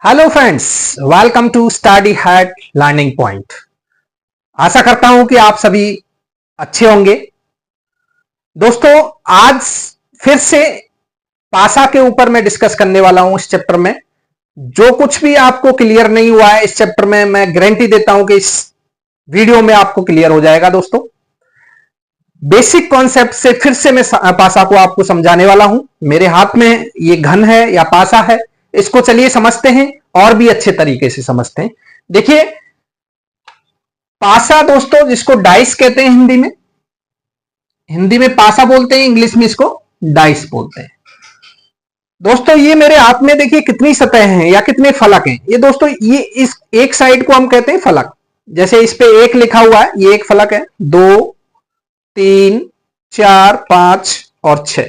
Hello friends, welcome to study hard learning point. आशा करता हूं कि आप सभी अच्छे होंगे। दोस्तों, आज फिर से पासा के ऊपर मैं डिस्कस करने वाला हूं। इस चैप्टर में जो कुछ भी आपको क्लियर नहीं हुआ है इस चैप्टर में, मैं गारंटी देता हूं कि इस वीडियो में आपको क्लियर हो जाएगा। दोस्तों, बेसिक कॉन्सेप्ट से फिर से मैं पासा को आपको समझाने वाला हूं। मेरे हाथ में ये घन है या पासा है, इसको चलिए समझते हैं और भी अच्छे तरीके से समझते हैं। देखिए, पासा दोस्तों जिसको डाइस कहते हैं, हिंदी में पासा बोलते हैं, इंग्लिश में इसको डाइस बोलते हैं। दोस्तों, ये मेरे हाथ में देखिए कितनी सतह हैं या कितने फलक हैं। ये दोस्तों, ये इस एक साइड को हम कहते हैं फलक। जैसे इस पे एक लिखा हुआ है, ये एक फलक है। 2, 3, 4, 5 और 6।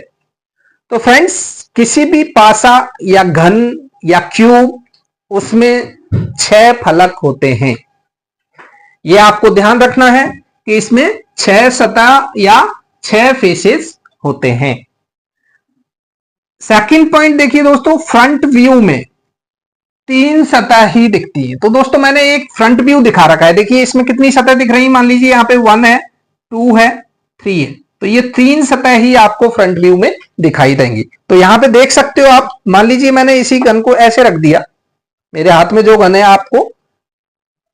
तो फ्रेंड्स, किसी भी पासा या घन या क्यूब, उसमें 6 फलक होते हैं। यह आपको ध्यान रखना है कि इसमें 6 सतह या 6 फेसेस होते हैं। सेकंड पॉइंट देखिए दोस्तों, फ्रंट व्यू में 3 सतह ही दिखती है। तो दोस्तों, मैंने एक फ्रंट व्यू दिखा रखा है। देखिए इसमें कितनी सतह दिख रही है। मान लीजिए यहाँ पे 1 है, 2 है, 3 है। तो ये 3 सतह ही आपको फ्रंट व्यू में दिखाई देंगी। तो यहां पे देख सकते हो आप। मान लीजिए मैंने इसी गन को ऐसे रख दिया, मेरे हाथ में जो गन है आपको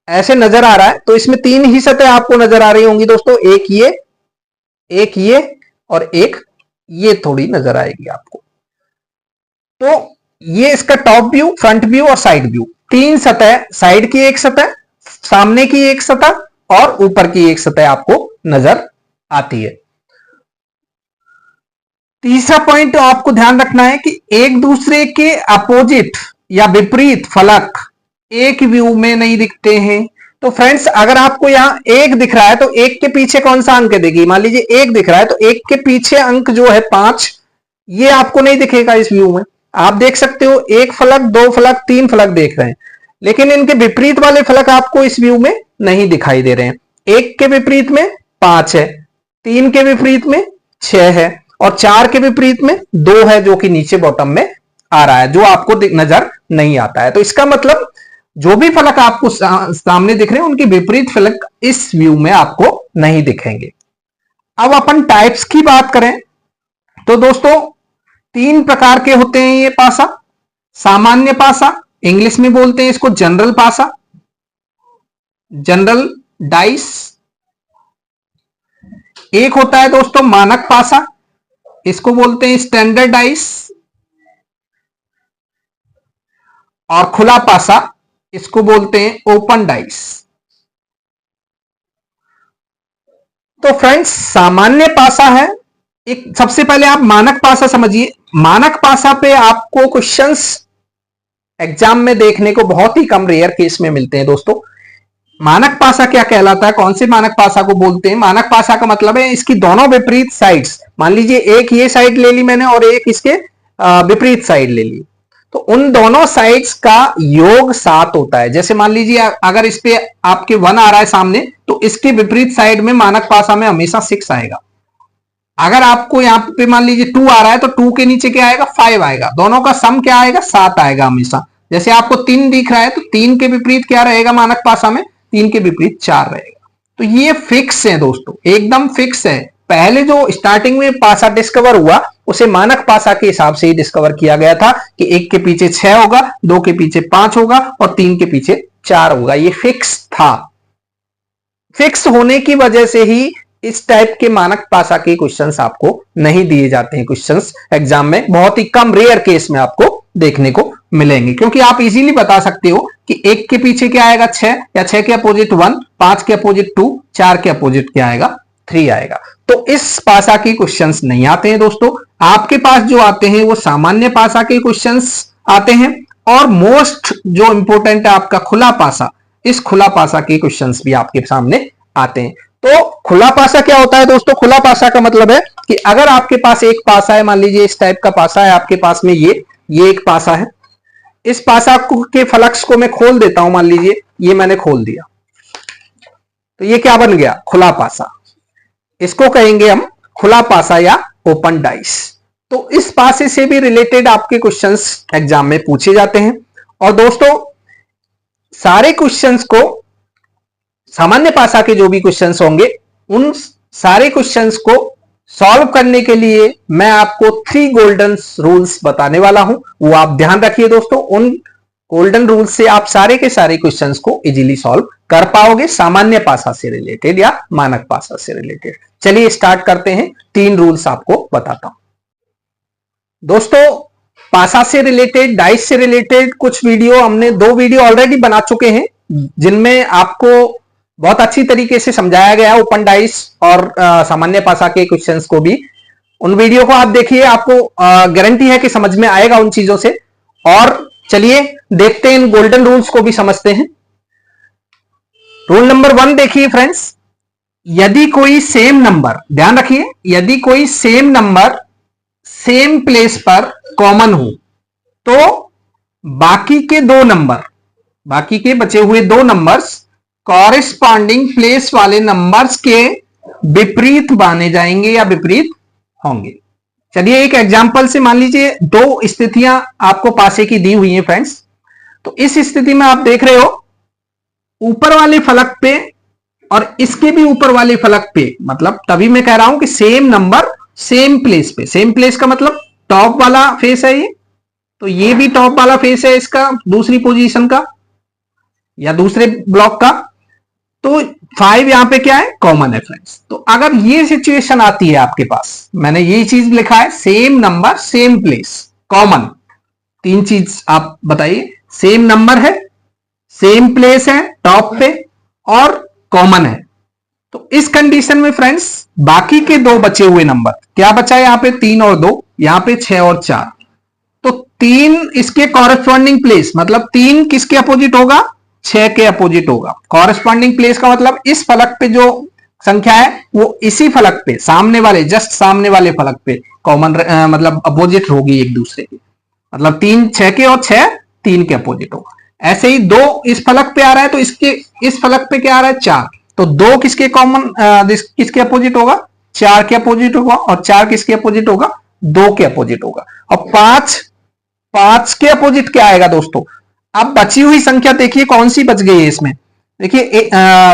ऐसे नजर आ रहा है। तो इसमें 3 ही सतह आपको नजर आ रही होंगी दोस्तों। एक ये और एक ये थोड़ी नजर आएगी आपको। तो ये इसका टॉप व्यू, फ्रंट व्यू और साइड व्यू। 3 सतह, साइड की एक सतह, सामने की एक सतह और ऊपर की एक सतह आपको नजर आती है। तीसरा पॉइंट आपको ध्यान रखना है कि एक दूसरे के अपोजिट या विपरीत फलक एक व्यू में नहीं दिखते हैं। तो फ्रेंड्स, अगर आपको यहां 1 दिख रहा है तो 1 के पीछे कौन सा अंक देगी। मान लीजिए 1 दिख रहा है तो 1 के पीछे अंक जो है 5, ये आपको नहीं दिखेगा इस व्यू में। आप देख सकते हो 1 फलक, 2 फलक, 3 फलक देख रहे हैं, लेकिन इनके विपरीत वाले फलक आपको इस व्यू में नहीं दिखाई दे रहे हैं। 1 के विपरीत में 5 है, 3 के विपरीत में 6 है और 4 के विपरीत में 2 है, जो कि नीचे बॉटम में आ रहा है, जो आपको नजर नहीं आता है। तो इसका मतलब जो भी फलक आपको सामने दिख रहे हैं, उनके विपरीत फलक इस व्यू में आपको नहीं दिखेंगे। अब अपन टाइप्स की बात करें तो दोस्तों 3 प्रकार के होते हैं ये पासा। सामान्य पासा, इंग्लिश में बोलते हैं इसको जनरल पासा, जनरल डाइस। एक होता है दोस्तों मानक पासा, इसको बोलते हैं स्टैंडर्ड डाइस। और खुला पासा, इसको बोलते हैं ओपन डाइस। तो फ्रेंड्स, सामान्य पासा है एक। सबसे पहले आप मानक पासा समझिए। मानक पासा पे आपको क्वेश्चंस एग्जाम में देखने को बहुत ही कम, रेयर केस में मिलते हैं दोस्तों। मानक पासा क्या कहलाता है, कौन से मानक पासा को बोलते हैं। मानक पासा का मतलब है इसकी दोनों विपरीत साइड्स, मान लीजिए एक ये साइड ले ली मैंने और एक इसके विपरीत साइड ले ली, तो उन दोनों साइड्स का योग 7 होता है। जैसे मान लीजिए अगर इस पे आपके 1 आ रहा है सामने, तो इसके विपरीत साइड में मानक पासा में हमेशा 6 आएगा। अगर आपको यहां पे मान लीजिए 2 आ रहा है तो 2 के नीचे क्या आएगा, 5 आएगा। दोनों का सम क्या आएगा, 7 आएगा हमेशा। जैसे आपको 3 दिख रहा है तो 3 के विपरीत क्या रहेगा मानक पासा में, 3 के विपरीत 4 रहेगा। तो ये फिक्स है दोस्तों, एकदम फिक्स है। पहले जो स्टार्टिंग में पासा डिस्कवर हुआ उसे मानक पासा के हिसाब से ही डिस्कवर किया गया था कि 1 के पीछे 6 होगा, 2 के पीछे 5 होगा और 3 के पीछे 4 होगा। ये फिक्स था। फिक्स होने की वजह से ही इस टाइप के मानक पासा के क्वेश्चंस आपको नहीं दिए जाते हैं। क्वेश्चंस एग्जाम में बहुत ही कम, रेयर केस में आपको देखने को मिलेंगे, क्योंकि आप इजीली बता सकते हो कि 1 के पीछे क्या आएगा 6, या 6 के अपोजिट 1, 5 के अपोजिट 2, 4 के अपोजिट क्या आएगा 3 आएगा। तो इस पासा के क्वेश्चंस नहीं आते हैं दोस्तों। आपके पास जो आते हैं वो सामान्य पासा के क्वेश्चंस आते हैं, और मोस्ट जो इंपॉर्टेंट है आपका खुला पासा, इस खुला पासा के क्वेश्चंस भी आपके सामने आते हैं। तो खुला पासा क्या होता है दोस्तों, खुला पासा का मतलब है कि अगर आपके पास एक पासा है, मान लीजिए इस टाइप का पासा है आपके पास में, ये एक पासा है। इस पासा के फलक्स को मैं खोल देता हूं, मान लीजिए ये मैंने खोल दिया, तो ये क्या बन गया, खुला पासा। इसको कहेंगे हम खुला पासा या ओपन डाइस। तो इस पासे से भी रिलेटेड आपके क्वेश्चंस एग्जाम में पूछे जाते हैं। और दोस्तों सारे क्वेश्चंस को, सामान्य पासा के जो भी क्वेश्चंस होंगे, उन सारे क्वेश्चंस को सॉल्व करने के लिए मैं आपको 3 गोल्डन रूल्स बताने वाला हूं। वो आप ध्यान रखिए दोस्तों, उन गोल्डन रूल्स से आप सारे के सारे क्वेश्चंस को इजीली सॉल्व कर पाओगे, सामान्य पासा से रिलेटेड या मानक पासा से रिलेटेड। चलिए स्टार्ट करते हैं। 3 रूल्स आपको बताता हूं दोस्तों। पासा से रिलेटेड, डाइस से रिलेटेड कुछ वीडियो, हमने 2 वीडियो ऑलरेडी बना चुके हैं जिनमें आपको बहुत अच्छी तरीके से समझाया गया है ओपन डाइस और सामान्य पासा के क्वेश्चंस को भी। उन वीडियो को आप देखिए, आपको गारंटी है कि समझ में आएगा उन चीजों से। और चलिए देखते हैं, इन गोल्डन रूल्स को भी समझते हैं। रूल नंबर 1 देखिए फ्रेंड्स, यदि कोई सेम नंबर, ध्यान रखिए, यदि कोई सेम नंबर सेम प्लेस पर कॉमन हो तो बाकी के 2 नंबर, बाकी के बचे हुए 2 नंबर्स कॉरेस्पॉन्डिंग प्लेस वाले नंबर्स के विपरीत माने जाएंगे या विपरीत होंगे। चलिए एक एग्जांपल से मान लीजिए 2 स्थितियां आपको पासे की दी हुई हैं फ्रेंड्स। तो इस स्थिति में आप देख रहे हो ऊपर वाले फलक पे और इसके भी ऊपर वाले फलक पे, मतलब तभी मैं कह रहा हूं कि सेम नंबर सेम प्लेस पे। सेम प्लेस का मतलब टॉप वाला फेस है ये, तो ये भी टॉप वाला फेस है इसका, दूसरी पोजीशन का या दूसरे ब्लॉक का। तो 5 यहां पे क्या है, कॉमन है फ्रेंड्स। तो अगर ये सिचुएशन आती है आपके पास, मैंने यही चीज लिखा है, same number same place common. 3 चीज आप बताइए, सेम नंबर है, सेम प्लेस है टॉप पे और कॉमन है। तो इस कंडीशन में फ्रेंड्स बाकी के 2 बचे हुए नंबर, क्या बचा है यहां पे 3 और 2, यहां पे 6 और 4। तो 3 इसके कॉरेस्पॉन्डिंग प्लेस, मतलब 3 किसके अपोजिट होगा, 6 के अपोजिट होगा। कॉरेस्पॉन्डिंग प्लेस का मतलब इस फलक पे जो संख्या है वो इसी फलक पे, सामने वाले, जस्ट सामने वाले फलक पे कॉमन, मतलब अपोजिट होगी एक दूसरे के। मतलब 3 6 के और 6 3 के अपोजिट होगा। ऐसे ही 2 इस फलक पे आ रहा है तो इसके इस फलक पे क्या आ रहा है, 4। तो 2 किसके कॉमन, किसके अपोजिट होगा, 4 के अपोजिट होगा। और 4 किसके अपोजिट होगा, 2 के अपोजिट होगा। और 5 के अपोजिट क्या आएगा दोस्तों। अब बची हुई संख्या देखिए कौन सी बच गई है इसमें, देखिए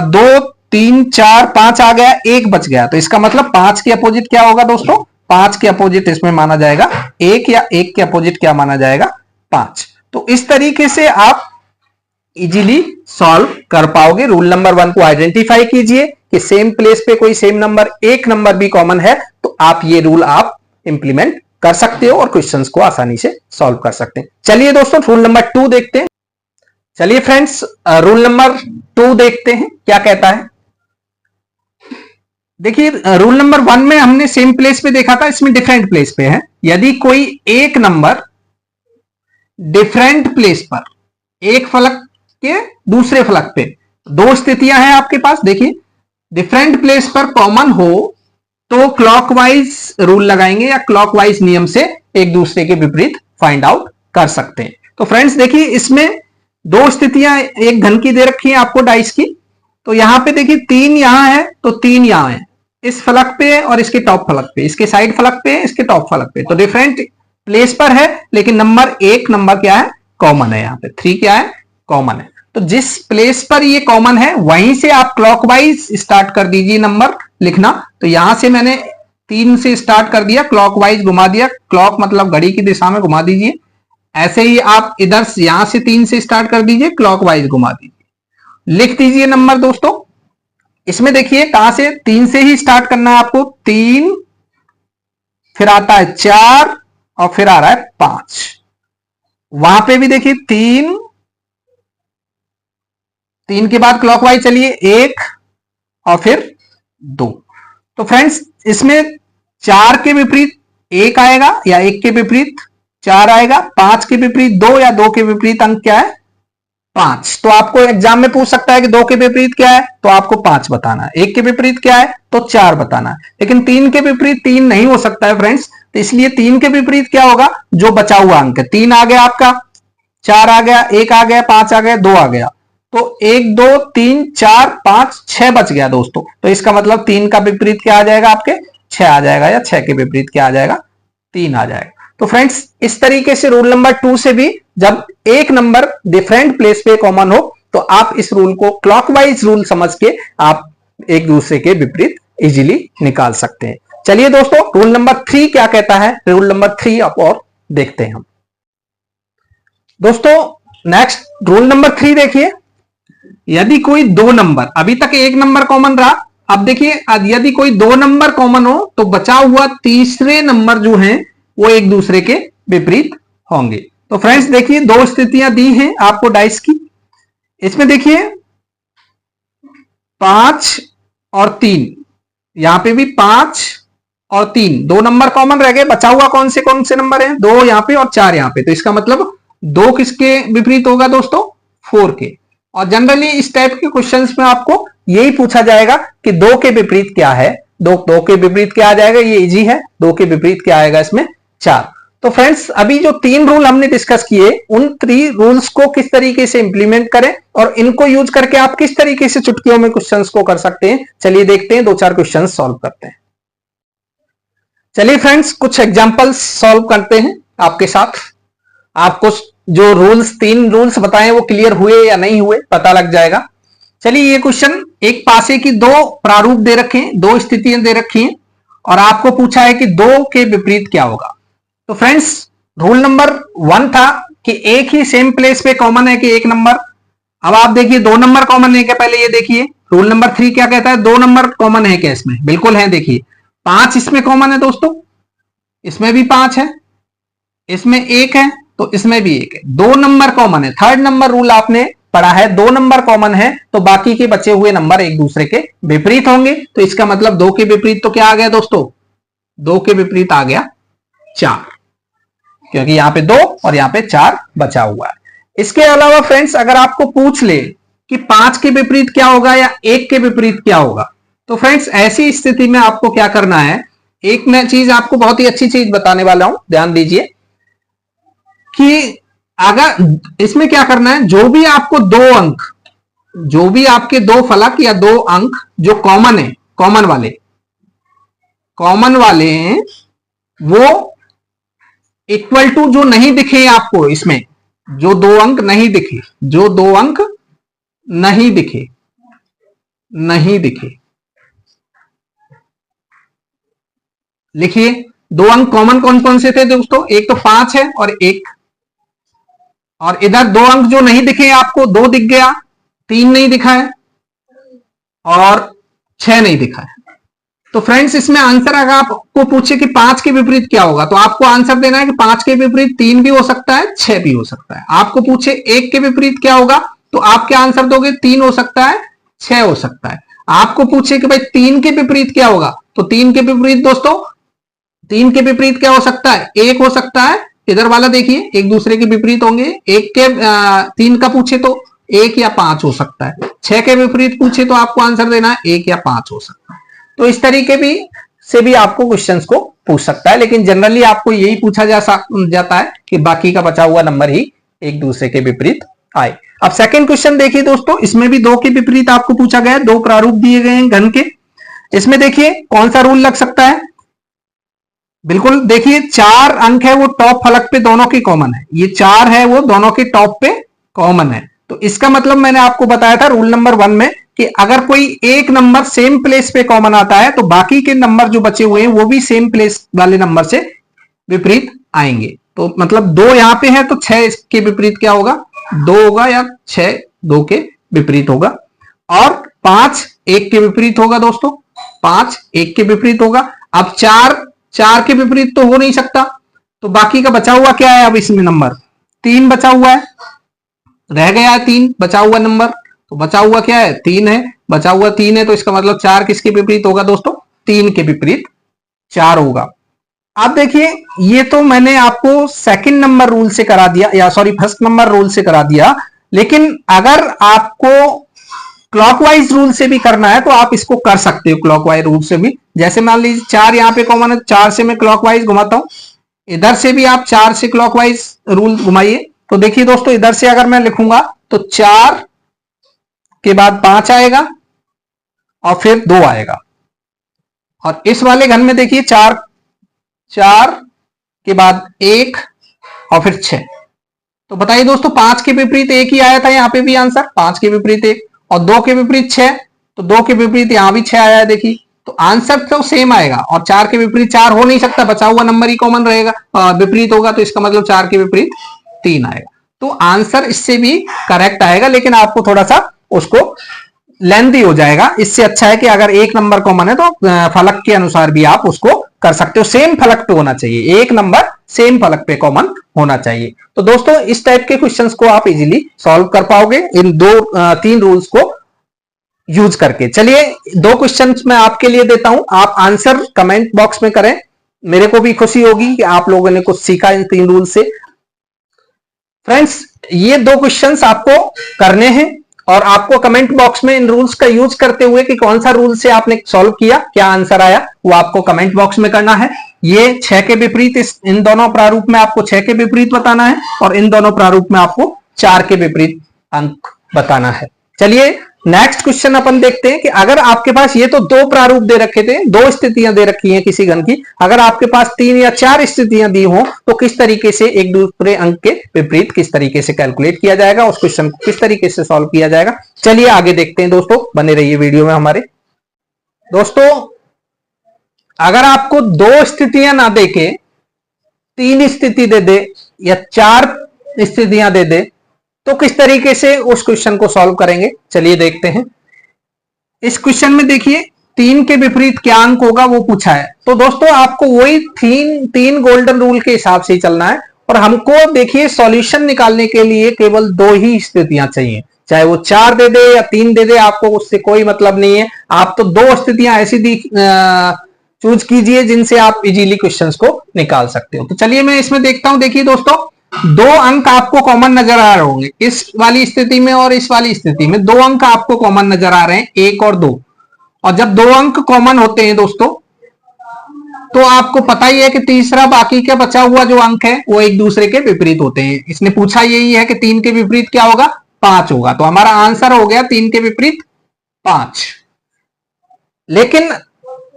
2 3 4 5 आ गया, 1 बच गया। तो इसका मतलब 5 के अपोजिट क्या होगा दोस्तों, 5 के अपोजिट इसमें माना जाएगा 1, या 1 के अपोजिट क्या माना जाएगा, 5। तो इस तरीके से आप इजीली सॉल्व कर पाओगे। रूल नंबर 1 को आइडेंटिफाई कीजिए कि सेम प्लेस पे कोई सेम नंबर, एक नंबर भी कॉमन है, तो आप ये रूल आप इंप्लीमेंट कर सकते हो और क्वेश्चंस को आसानी से सॉल्व कर सकते हैं। चलिए दोस्तों रूल नंबर 2 देखते हैं। चलिए फ्रेंड्स रूल नंबर 2 देखते हैं क्या कहता है। देखिए रूल नंबर 1 में हमने सेम प्लेस पे देखा था, इसमें डिफरेंट प्लेस पे है। यदि कोई एक नंबर डिफरेंट प्लेस पर, एक फलक के दूसरे फलक पे, 2 स्थितियां हैं आपके पास, देखिए डिफरेंट प्लेस पर कॉमन हो तो क्लॉकवाइज रूल लगाएंगे या क्लॉकवाइज नियम से एक दूसरे के विपरीत फाइंड आउट कर सकते हैं। तो फ्रेंड्स देखिए इसमें 2 स्थितियां एक घन की दे रखी है आपको डाइस की। तो यहां पे देखिए 3 यहां है तो 3 यहां है, इस फलक पे और इसके टॉप फलक पे, इसके साइड फलक पे, इसके टॉप फलक पे। तो डिफरेंट प्लेस पर है लेकिन नंबर 1 नंबर क्या है, कॉमन है। यहां पे 3 क्या है, कॉमन है। तो जिस प्लेस पर ये कॉमन है वहीं से आप क्लॉकवाइज स्टार्ट कर दीजिए नंबर लिखना। तो यहां से मैंने 3 से स्टार्ट कर दिया, क्लॉकवाइज घुमा दिया, क्लॉक मतलब घड़ी की दिशा में घुमा दीजिए। ऐसे ही आप इधर यहां से 3 से स्टार्ट कर दीजिए, क्लॉकवाइज घुमा दीजिए, लिख दीजिए नंबर दोस्तों। इसमें देखिए कहां से, 3 से ही स्टार्ट करना है आपको। 3 फिर आता है 4 और फिर आ रहा है 5। वहां पे भी देखिए 3 के बाद क्लॉकवाइज चलिए 1 और फिर 2। तो फ्रेंड्स इसमें 4 के विपरीत 1 आएगा या 1 के विपरीत 4 आएगा, 5 के विपरीत 2 या 2 के विपरीत अंक क्या है, 5। तो आपको एग्जाम में पूछ सकता है कि 2 के विपरीत क्या है, तो आपको 5 बताना है। 1 के विपरीत क्या है, तो 4 बताना है। लेकिन 3 के विपरीत 3 नहीं हो सकता है फ्रेंड्स, तो इसलिए 3 के विपरीत क्या होगा, जो बचा हुआ अंक है। 3 आ गया आपका, 4 आ गया, 1 आ गया, 5 आ गया, 2 आ गया। तो 1 2 3 4 5 6 बच गया दोस्तों। तो इसका मतलब 3 का विपरीत क्या आ जाएगा, आपके 6 आ जाएगा, या 6 के विपरीत क्या आ जाएगा, 3 आ जाएगा। तो फ्रेंड्स इस तरीके से रूल नंबर 2 से भी जब एक नंबर डिफरेंट प्लेस पे कॉमन हो तो आप इस रूल को क्लॉकवाइज रूल समझ के आप एक दूसरे के विपरीत इजीली निकाल सकते हैं। चलिए दोस्तों, रूल नंबर 3 क्या कहता है, रूल नंबर 3 आप और देखते हैं हम। दोस्तों नेक्स्ट रूल नंबर 3 देखिए, यदि कोई दो नंबर, अभी तक एक नंबर कॉमन रहा, अब देखिए यदि कोई दो नंबर कॉमन हो तो बचा हुआ तीसरे नंबर जो हैं वो एक दूसरे के विपरीत होंगे। तो फ्रेंड्स देखिए, दो स्थितियां दी हैं आपको डाइस की। इसमें देखिए 5 और 3, यहां पे भी 5 और 3 दो नंबर कॉमन रह गए, बचा हुआ कौन से नंबर है, 2 यहां पे और 4 यहां पे। तो इसका मतलब 2 किसके विपरीत होगा दोस्तों, 4 के। और जनरली इस टाइप के क्वेश्चंस में आपको यही पूछा जाएगा कि 2 के विपरीत क्या है, दो के विपरीत क्या आ जाएगा, ये इजी है। 2 के विपरीत क्या आएगा इसमें, 4। तो फ्रेंड्स अभी जो 3 रूल हमने डिस्कस किए, उन 3 रूल्स को किस तरीके से इंप्लीमेंट करें और इनको यूज करके आप किस तरीके से चुटकियों में क्वेश्चंस को कर सकते हैं, चलिए देखते हैं, 2-4 क्वेश्चन सॉल्व करते हैं। चलिए फ्रेंड्स कुछ एग्जांपल्स सॉल्व करते हैं आपके साथ। आपको जो रूल्स 3 रूल्स बताए वो क्लियर हुए या नहीं हुए पता लग जाएगा। चलिए ये क्वेश्चन, एक पासे की 2 प्रारूप दे रखे हैं, 2 स्थितियां दे रखी हैं और आपको पूछा है कि 2 के विपरीत क्या होगा। तो फ्रेंड्स रूल नंबर 1 था कि एक ही सेम प्लेस पे कॉमन है कि एक नंबर। अब आप देखिए 2 नंबर कॉमन है क्या, पहले ये देखिए। रूल नंबर 3 क्या कहता है, 2 नंबर कॉमन है क्या इसमें, बिल्कुल है। देखिए 5 इसमें कॉमन है दोस्तों, इसमें भी 5 है, इसमें 1 है तो इसमें भी 1 है। 2 नंबर कॉमन है, थर्ड नंबर रूल आपने पढ़ा है, 2 नंबर कॉमन है तो बाकी के बचे हुए नंबर एक दूसरे के विपरीत होंगे। तो इसका मतलब 2 के विपरीत तो क्या आ गया दोस्तों, 2 के विपरीत आ गया 4, क्योंकि यहां पे 2 और यहां पे 4 बचा हुआ है। इसके अलावा फ्रेंड्स अगर आपको पूछ ले कि 5 के विपरीत क्या होगा या 1 के विपरीत क्या होगा, तो फ्रेंड्स ऐसी स्थिति में आपको क्या करना है, एक मैं चीज आपको बहुत ही अच्छी चीज बताने वाला हूं, ध्यान दीजिए कि अगर इसमें क्या करना है, जो भी आपको 2 अंक, जो भी आपके 2 फलक या 2 अंक जो कॉमन है, कॉमन वाले हैं, वो इक्वल टू जो नहीं दिखे आपको, इसमें जो 2 अंक नहीं दिखे, जो 2 अंक नहीं दिखे, लिखिए 2 अंक कॉमन कौन कौन से थे दोस्तों, एक तो 5 है और 1, और इधर 2 अंक जो नहीं दिखे आपको, 2 दिख गया, 3 नहीं दिखा है और 6 नहीं दिखा है। तो फ्रेंड्स इसमें आंसर अगर आपको पूछे कि 5 के विपरीत क्या होगा, तो आपको आंसर देना है कि 5 के विपरीत 3 भी हो सकता है, 6 भी हो सकता है। आपको पूछे 1 के विपरीत क्या होगा, तो आप क्या आंसर दोगे, 3 हो सकता है, 6 हो सकता है। आपको पूछे कि भाई 3 के विपरीत क्या होगा, तो 3 के विपरीत दोस्तों, 3 के विपरीत क्या हो सकता है, 1 हो सकता है। इधर वाला देखिए एक दूसरे के विपरीत होंगे, 3 का पूछे तो 1 या 5 हो सकता है। 6 के विपरीत पूछे तो आपको आंसर देना है 1 या 5 हो सकता है। तो इस तरीके से भी आपको क्वेश्चंस को पूछ सकता है, लेकिन जनरली आपको यही पूछा जाता है कि बाकी का बचा हुआ नंबर ही एक दूसरे के विपरीत आए। अब सेकंड क्वेश्चन देखिए दोस्तों, इसमें भी 2 के विपरीत आपको पूछा गया है, 2 प्रारूप दिए गए हैं घन के। इसमें देखिए कौन सा रूल लग सकता है, बिल्कुल देखिए 4 अंक है वो टॉप फलक पे दोनों की कॉमन है, ये 4 है वो दोनों के टॉप पे कॉमन है। तो इसका मतलब मैंने आपको बताया था रूल नंबर 1 में कि अगर कोई एक नंबर सेम प्लेस पे कॉमन आता है तो बाकी के नंबर जो बचे हुए हैं वो भी सेम प्लेस वाले नंबर से विपरीत आएंगे। तो मतलब 2 यहां पे है तो 6 इसके विपरीत क्या होगा, 2 होगा, या 6 2 के विपरीत होगा। और 5 1 के विपरीत होगा दोस्तों, 5 1 के विपरीत होगा। अब 4 के विपरीत तो हो नहीं सकता, तो बाकी का बचा हुआ क्या है, अब इसमें नंबर 3 बचा हुआ है, रह गया है 3 बचा हुआ नंबर। तो बचा हुआ क्या है, 3 है, बचा हुआ 3 है, तो इसका मतलब 4 किसके विपरीत होगा दोस्तों, 3 के विपरीत 4 होगा। अब देखिए ये तो मैंने आपको सेकंड नंबर रूल से करा दिया, या सॉरी फर्स्ट नंबर रूल से करा दिया, लेकिन अगर आपको क्लॉकवाइज रूल से भी करना है तो आप इसको कर सकते हो, क्लॉकवाइज रूल से भी। जैसे मान लीजिए 4 यहां पे कॉमन है, 4 से मैं क्लॉकवाइज घुमाता हूं, इधर से भी आप 4 से क्लॉकवाइज रूल घुमाइए। तो देखिए दोस्तों इधर से अगर मैं लिखूंगा तो 4 के बाद 5 आएगा और फिर 2 आएगा, और इस वाले घन में देखिए 4 के बाद 1 और फिर 6। तो बताइए दोस्तों, 5 के विपरीत 1 ही आया था यहाँ पे भी आंसर, 5 के विपरीत 1, और 2 के विपरीत 6, तो 2 के विपरीत यहां भी 6 आया है। देखिए तो आंसर तो सेम आएगा, और 4 के विपरीत 4 हो नहीं सकता, बचा हुआ नंबर ही कॉमन रहेगा, विपरीत होगा, तो इसका मतलब 4 के विपरीत 3 आएगा। तो आंसर इससे भी करेक्ट आएगा, लेकिन आपको थोड़ा सा उसको लेंथी हो जाएगा। इससे अच्छा है कि अगर एक नंबर कॉमन है तो फलक के अनुसार भी आप उसको कर सकते हो। सेम फलक पे होना चाहिए, एक नंबर सेम फलक पे कॉमन होना चाहिए। तो दोस्तों इस टाइप के क्वेश्चंस को आप इजीली सॉल्व कर पाओगे इन 3 रूल्स को यूज करके। चलिए 2 क्वेश्चंस मैं आपके लिए देता हूं, आप आंसर कमेंट बॉक्स में करें, मेरे को भी खुशी होगी कि आप लोगों ने कुछ सीखा इन 3 रूल से। फ्रेंड्स ये 2 क्वेश्चंस आपको करने हैं, और आपको कमेंट बॉक्स में इन रूल्स का यूज करते हुए कि कौन सा रूल से आपने सॉल्व किया, क्या आंसर आया, वो आपको कमेंट बॉक्स में करना है। ये 6 के विपरीत, इन दोनों प्रारूप में आपको 6 के विपरीत बताना है, और इन दोनों प्रारूप में आपको 4 के विपरीत अंक बताना है। चलिए नेक्स्ट क्वेश्चन अपन देखते हैं कि अगर आपके पास, ये तो 2 प्रारूप दे रखे थे, 2 स्थितियां दे रखी हैं किसी घन की, अगर आपके पास 3 या 4 स्थितियां दी हो तो किस तरीके से एक दूसरे अंक के विपरीत किस तरीके से कैलकुलेट किया जाएगा, उस क्वेश्चन को किस तरीके से सॉल्व किया जाएगा। चलिए आगे देखते हैं दोस्तों, बने रहिए वीडियो में हमारे। दोस्तों अगर आपको 2 स्थितियां ना देके 3 स्थिति दे दे या 4 स्थितियां दे दे तो किस तरीके से उस क्वेश्चन को सॉल्व करेंगे, चलिए देखते हैं। इस क्वेश्चन में देखिए 3 के विपरीत क्या अंक होगा वो पूछा है, तो दोस्तों आपको वही 3 गोल्डन रूल के हिसाब से ही चलना है, और हमको देखिए सॉल्यूशन निकालने के लिए केवल 2 ही स्थितियां चाहिए, चाहे वो 4 दे दे या 3 दे दे, आपको उससे कोई मतलब नहीं है। आप तो 2 स्थितियां ऐसी चूज कीजिए जिनसे आप इजीली क्वेश्चंस को निकाल सकते हो। तो चलिए मैं इसमें देखता हूं। देखिए दोस्तों 2 अंक आपको कॉमन नजर आ रहे होंगे, इस वाली स्थिति में और इस वाली स्थिति में 2 अंक आपको कॉमन नजर आ रहे हैं, 1 और 2। और जब 2 अंक कॉमन होते हैं दोस्तों, तो आपको पता ही है कि तीसरा बाकी का बचा हुआ जो अंक है वो एक दूसरे के विपरीत होते हैं। इसने पूछा यही है कि 3 के विपरीत क्या होगा, 5 होगा, तो हमारा आंसर हो गया 3 के विपरीत 5। लेकिन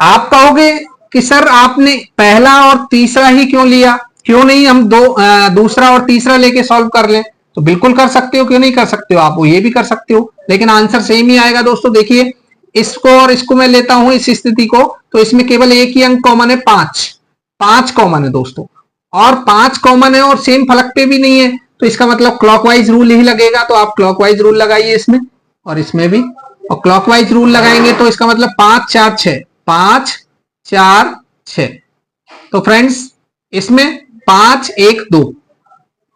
आप कहोगे कि सर आपने पहला और तीसरा ही क्यों लिया, क्यों नहीं हम दूसरा और तीसरा लेके सॉल्व कर लें। तो बिल्कुल कर सकते हो, क्यों नहीं कर सकते हो, आप ये भी कर सकते हो, लेकिन आंसर सेम ही आएगा। दोस्तों देखिए इसको और इसको मैं लेता हूं, इस स्थिति को, तो इसमें केवल एक ही अंक कॉमन है, 5 कॉमन है दोस्तों, और 5 कॉमन है और सेम फलक पे भी नहीं है, तो इसका मतलब क्लॉकवाइज रूल ही लगेगा। तो आप क्लॉकवाइज रूल लगाइए इसमें और इसमें भी, और क्लॉकवाइज रूल लगाएंगे तो इसका मतलब 5 4 6, 5 4 6। तो फ्रेंड्स इसमें 5 1 2,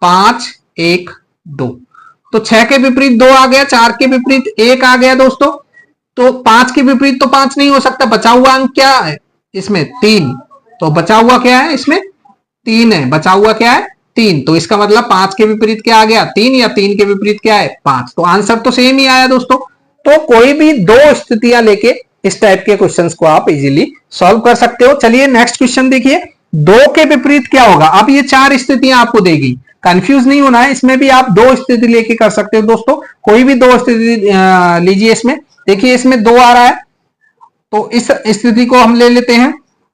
5 1 2, तो 6 के विपरीत 2 आ गया, 4 के विपरीत 1 आ गया दोस्तों। तो 5 के विपरीत तो 5 नहीं हो सकता, बचा हुआ अंक क्या है इसमें, 3। तो बचा हुआ क्या है इसमें, 3 है, बचा हुआ क्या है 3। तो इसका मतलब 5 के विपरीत क्या आ गया, 3, या 3 के विपरीत क्या है 5। तो आंसर तो सेम ही आया दोस्तों। तो कोई भी 2 स्थितियां लेके इस टाइप के क्वेश्चंस को आप इजीली सॉल्व कर सकते हो। चलिए नेक्स्ट क्वेश्चन देखिए, 2 के विपरीत क्या होगा। अब ये 4 स्थितियां आपको देगी, कंफ्यूज नहीं होना है, इसमें भी आप 2 स्थिति लेके कर सकते हो दोस्तों। कोई भी 2 स्थिति लीजिए इसमें। देखिए इसमें 2 आ रहा है, तो इस स्थिति को हम ले लेते हैं,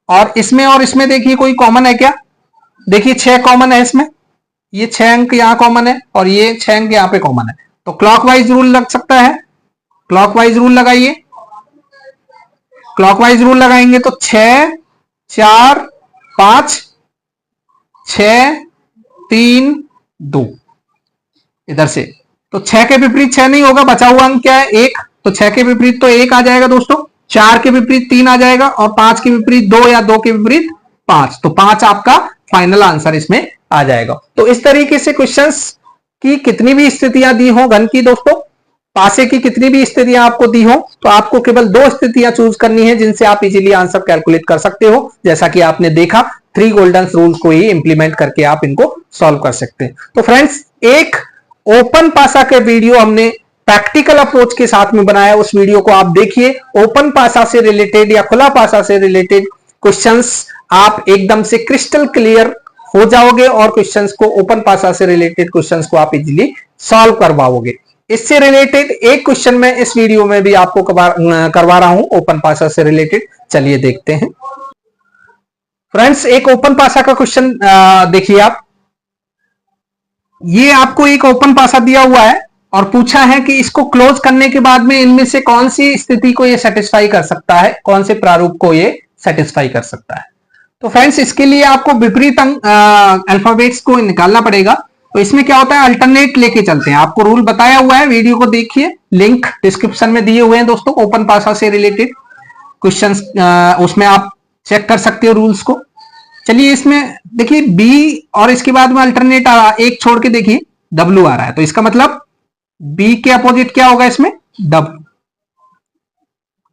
और इसमें देखिए कोई कॉमन है क्या, देखिए 6 कॉमन है इसमें, ये 6 अंक यहां कॉमन है और ये 6 अंक यहां पे कॉमन है। तो क्लॉकवाइज रूल लग सकता है, क्लॉकवाइज रूल लगाइए। क्लॉकवाइज रूल लगाएंगे तो 6 4 5 6 3 2 इधर से, तो 6 के विपरीत 6 नहीं होगा, बचा हुआ अंक क्या है 1, तो 6 के विपरीत तो 1 आ जाएगा दोस्तों, 4 के विपरीत 3 आ जाएगा, और 5 के विपरीत 2 या 2 के विपरीत 5, तो 5 आपका फाइनल आंसर इसमें आ जाएगा। तो इस तरीके से क्वेश्चंस की कितनी भी स्थितियां दी हो घन की दोस्तों, पासे की कितनी भी स्थितियां आपको दी हो, तो आपको केवल 2 स्थितियां चूज करनी है जिनसे आप इजीली आंसर कैलकुलेट कर सकते हो। जैसा कि आपने देखा 3 गोल्डन रूल्स को ही इंप्लीमेंट करके आप इनको सॉल्व कर सकते हैं। तो फ्रेंड्स एक ओपन पासा के वीडियो हमने प्रैक्टिकल अप्रोच के साथ में बनाया, उस वीडियो को आप देखिए। ओपन पासा से रिलेटेड या खुला पासा से रिलेटेड क्वेश्चंस आप एकदम से क्रिस्टल क्लियर हो जाओगे, और क्वेश्चंस को ओपन पासा से रिलेटेड क्वेश्चंस को आप इजीली सॉल्व करवाओगे। इससे रिलेटेड एक क्वेश्चन मैं इस वीडियो में भी आपको करवा रहा हूं ओपन पासा से रिलेटेड, चलिए देखते हैं। फ्रेंड्स एक ओपन पासा का क्वेश्चन देखिए आप, ये आपको एक ओपन पासा दिया हुआ है और पूछा है कि इसको क्लोज करने के बाद में इनमें से कौन सी स्थिति को ये सेटिस्फाई कर सकता है, कौन से प्रारूप को ये सेटिस्फाई कर सकता है। तो फ्रेंड्स इसके लिए आपको विपरीत अल्फाबेट्स को निकालना पड़ेगा। तो इसमें क्या होता है, अल्टरनेट लेके चलते हैं। आपको रूल बताया हुआ है, वीडियो को देखिए, लिंक डिस्क्रिप्शन में दिए हुए हैं दोस्तों, ओपन पासा से रिलेटेड क्वेश्चंस, उसमें आप चेक कर सकते हो रूल्स को। चलिए इसमें देखिए बी और इसके बाद में अल्टरनेट एक छोड़ के देखिए डब्ल्यू आ रहा है, तो इसका मतलब बी के अपोजिट क्या होगा इसमें, डब्ल्यू।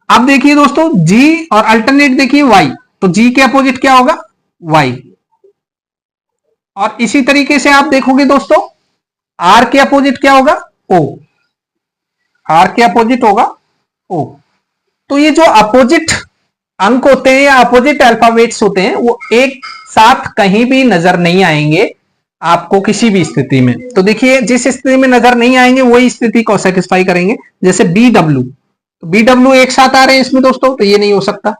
अब देखिए दोस्तों जी और अल्टरनेट देखिए वाई, तो जी के अपोजिट क्या होगा, वाई। और इसी तरीके से आप देखोगे दोस्तों आर के अपोजिट क्या होगा, ओ। आर के अपोजिट होगा ओ। तो ये जो अपोजिट अंक होते हैं या अपोजिट अल्फाबेट्स होते हैं वो एक साथ कहीं भी नजर नहीं आएंगे आपको किसी भी स्थिति में। तो देखिए जिस स्थिति में नजर नहीं आएंगे वही स्थिति को सेटिस्फाई करेंगे। जैसे बी डब्ल्यू, तो बी डब्ल्यू एक साथ आ रहे हैं इसमें दोस्तों, तो ये नहीं हो सकता।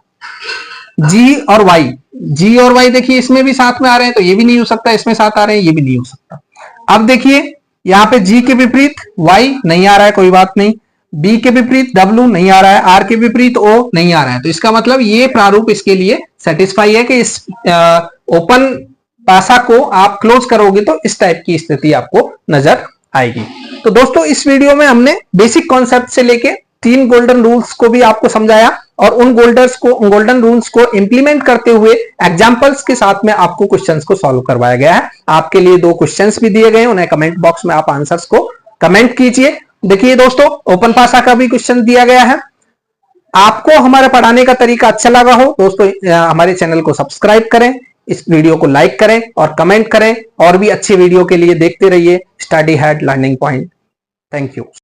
जी और वाई, जी और वाई देखिए इसमें भी साथ में आ रहे हैं, तो ये भी नहीं हो सकता। इसमें साथ आ रहे हैं, ये भी नहीं हो सकता। अब देखिए यहाँ पे जी के विपरीत वाई नहीं आ रहा है, कोई बात नहीं। बी के विपरीत डब्ल्यू नहीं आ रहा है, आर के विपरीत ओ नहीं आ रहा है। तो इसका मतलब ये प्रारूप इसके लिए सेटिस्फाई है कि इस ओपन पासा को आप क्लोज करोगे तो इस टाइप की स्थिति आपको नजर आएगी। तो दोस्तों इस वीडियो में हमने बेसिक कॉन्सेप्ट से लेके 3 गोल्डन रूल्स को भी आपको समझाया और उन गोल्डन रूल्स को इंप्लीमेंट करते हुए एग्जांपल्स के साथ में आपको क्वेश्चंस को सॉल्व करवाया गया है। आपके लिए 2 क्वेश्चंस भी दिए गए, उन्हें कमेंट बॉक्स में आप आंसर्स को कमेंट कीजिए। देखिए दोस्तों ओपन पासा का भी क्वेश्चन दिया गया है। आपको हमारे पढ़ाने का तरीका अच्छा लगा हो दोस्तों, हमारे चैनल को सब्सक्राइब करें, इस वीडियो को लाइक करें और कमेंट करें। और भी अच्छे वीडियो के लिए देखते रहिए study had learning point. Thank you.